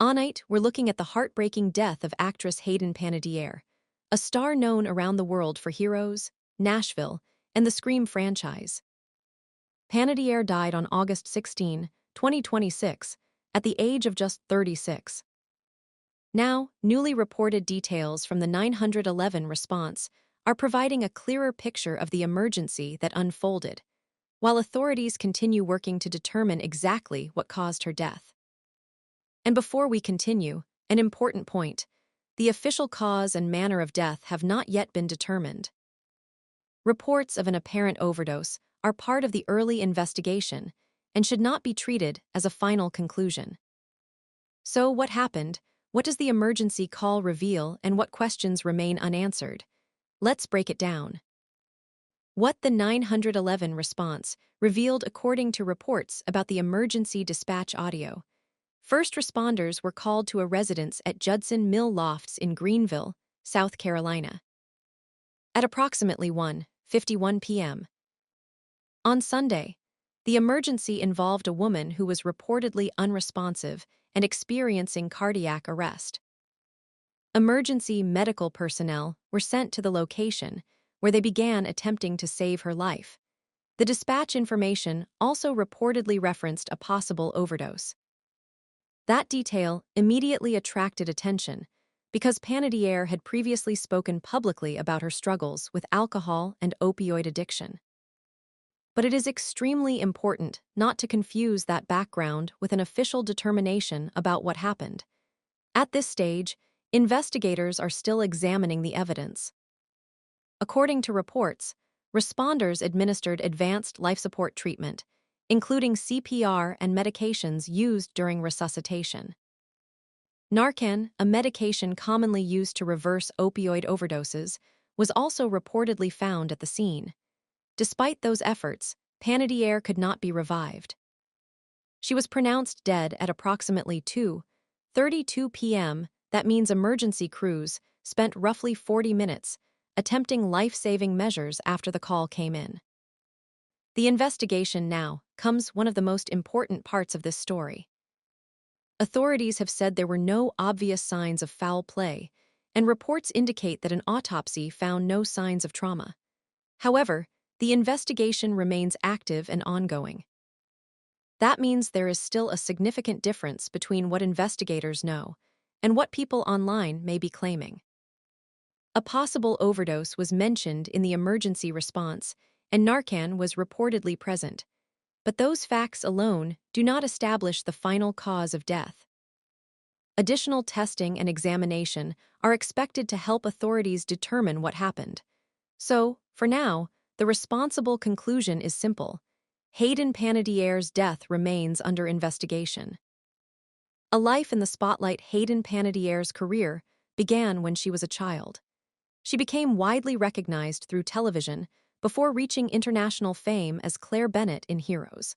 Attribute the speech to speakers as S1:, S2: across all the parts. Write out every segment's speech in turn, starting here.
S1: On night, we're looking at the heartbreaking death of actress Hayden Panettiere, a star known around the world for Heroes, Nashville, and the Scream franchise. Panettiere died on August 16, 2026, at the age of just 36. Now, newly reported details from the 911 response are providing a clearer picture of the emergency that unfolded, while authorities continue working to determine exactly what caused her death. And before we continue, an important point: the official cause and manner of death have not yet been determined. Reports of an apparent overdose are part of the early investigation and should not be treated as a final conclusion. So, what happened? What does the emergency call reveal, and what questions remain unanswered? Let's break it down. What the 911 response revealed according to reports about the emergency dispatch audio. First responders were called to a residence at Judson Mill Lofts in Greenville, South Carolina, at approximately 1:51 p.m. On Sunday. The emergency involved a woman who was reportedly unresponsive and experiencing cardiac arrest. Emergency medical personnel were sent to the location, where they began attempting to save her life. The dispatch information also reportedly referenced a possible overdose. That detail immediately attracted attention because Panettiere had previously spoken publicly about her struggles with alcohol and opioid addiction. But it is extremely important not to confuse that background with an official determination about what happened. At this stage, investigators are still examining the evidence. According to reports, responders administered advanced life support treatment, including CPR and medications used during resuscitation. Narcan, a medication commonly used to reverse opioid overdoses, was also reportedly found at the scene. Despite those efforts, Panettiere could not be revived. She was pronounced dead at approximately 2:32 p.m. That means emergency crews spent roughly 40 minutes attempting life-saving measures after the call came in. The investigation now comes one of the most important parts of this story. Authorities have said there were no obvious signs of foul play, and reports indicate that an autopsy found no signs of trauma. However, the investigation remains active and ongoing. That means there is still a significant difference between what investigators know and what people online may be claiming. A possible overdose was mentioned in the emergency response, and Narcan was reportedly present. But those facts alone do not establish the final cause of death. Additional testing and examination are expected to help authorities determine what happened. So, for now, the responsible conclusion is simple: Hayden Panettiere's death remains under investigation. A life in the spotlight. Hayden Panettiere's career began when she was a child. She became widely recognized through television before reaching international fame as Claire Bennett in Heroes.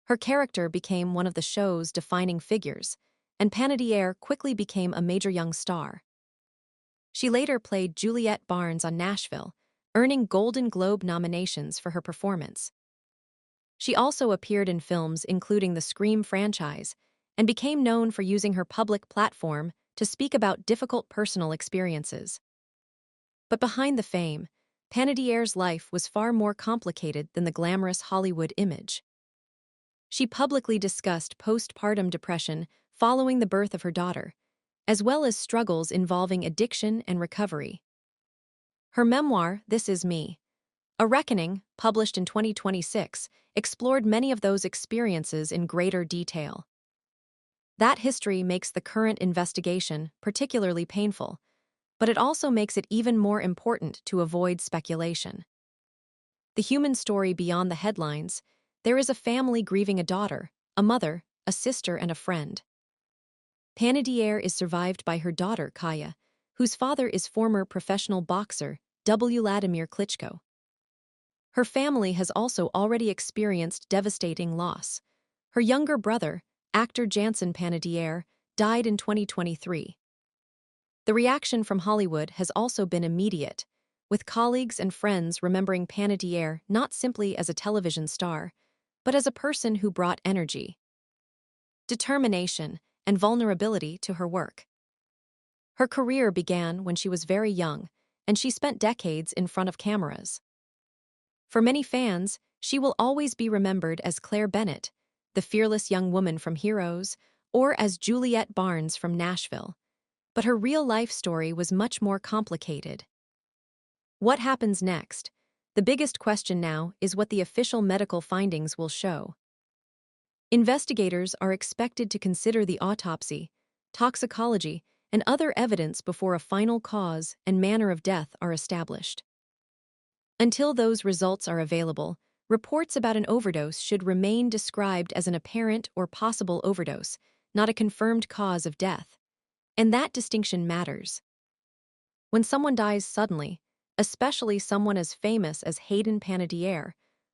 S1: Her character became one of the show's defining figures, and Panettiere quickly became a major young star. She later played Juliette Barnes on Nashville, earning Golden Globe nominations for her performance. She also appeared in films including the Scream franchise and became known for using her public platform to speak about difficult personal experiences. But behind the fame, Panettiere's life was far more complicated than the glamorous Hollywood image. She publicly discussed postpartum depression following the birth of her daughter, as well as struggles involving addiction and recovery. Her memoir, This Is Me, A Reckoning, published in 2026, explored many of those experiences in greater detail. That history makes the current investigation particularly painful, but it also makes it even more important to avoid speculation. The human story beyond the headlines: there is a family grieving a daughter, a mother, a sister, and a friend. Panettiere is survived by her daughter, Kaya, whose father is former professional boxer Vladimir Klitschko. Her family has also already experienced devastating loss. Her younger brother, actor Jansen Panettiere, died in 2023. The reaction from Hollywood has also been immediate, with colleagues and friends remembering Panettiere not simply as a television star, but as a person who brought energy, determination, and vulnerability to her work. Her career began when she was very young, and she spent decades in front of cameras. For many fans, she will always be remembered as Claire Bennett, the fearless young woman from Heroes, or as Juliette Barnes from Nashville. But her real-life story was much more complicated. What happens next? The biggest question now is what the official medical findings will show. Investigators are expected to consider the autopsy, toxicology, and other evidence before a final cause and manner of death are established. Until those results are available, reports about an overdose should remain described as an apparent or possible overdose, not a confirmed cause of death. And that distinction matters. When someone dies suddenly, especially someone as famous as Hayden Panettiere,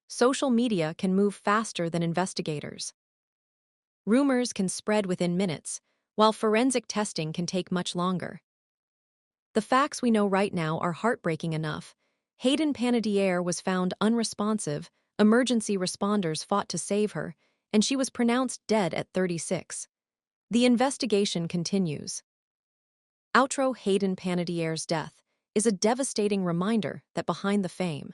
S1: social media can move faster than investigators. Rumors can spread within minutes, while forensic testing can take much longer. The facts we know right now are heartbreaking enough. Hayden Panettiere was found unresponsive, emergency responders fought to save her, and she was pronounced dead at 36. The investigation continues. Outro Hayden Panettiere's death is a devastating reminder that behind the fame,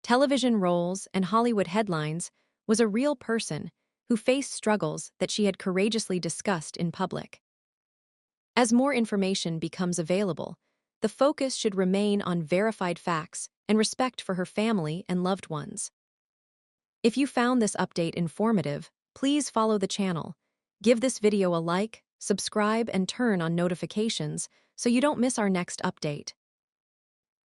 S1: television roles, and Hollywood headlines was a real person who faced struggles that she had courageously discussed in public. As more information becomes available, the focus should remain on verified facts and respect for her family and loved ones. If you found this update informative, please follow the channel, give this video a like, subscribe, and turn on notifications so you don't miss our next update.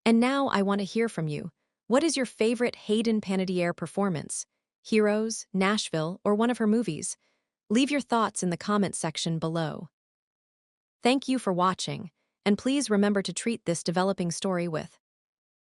S1: And now I want to hear from you. What is your favorite Hayden Panettiere performance? Heroes, Nashville, or one of her movies? Leave your thoughts in the comments section below. Thank you for watching, and please remember to treat this developing story with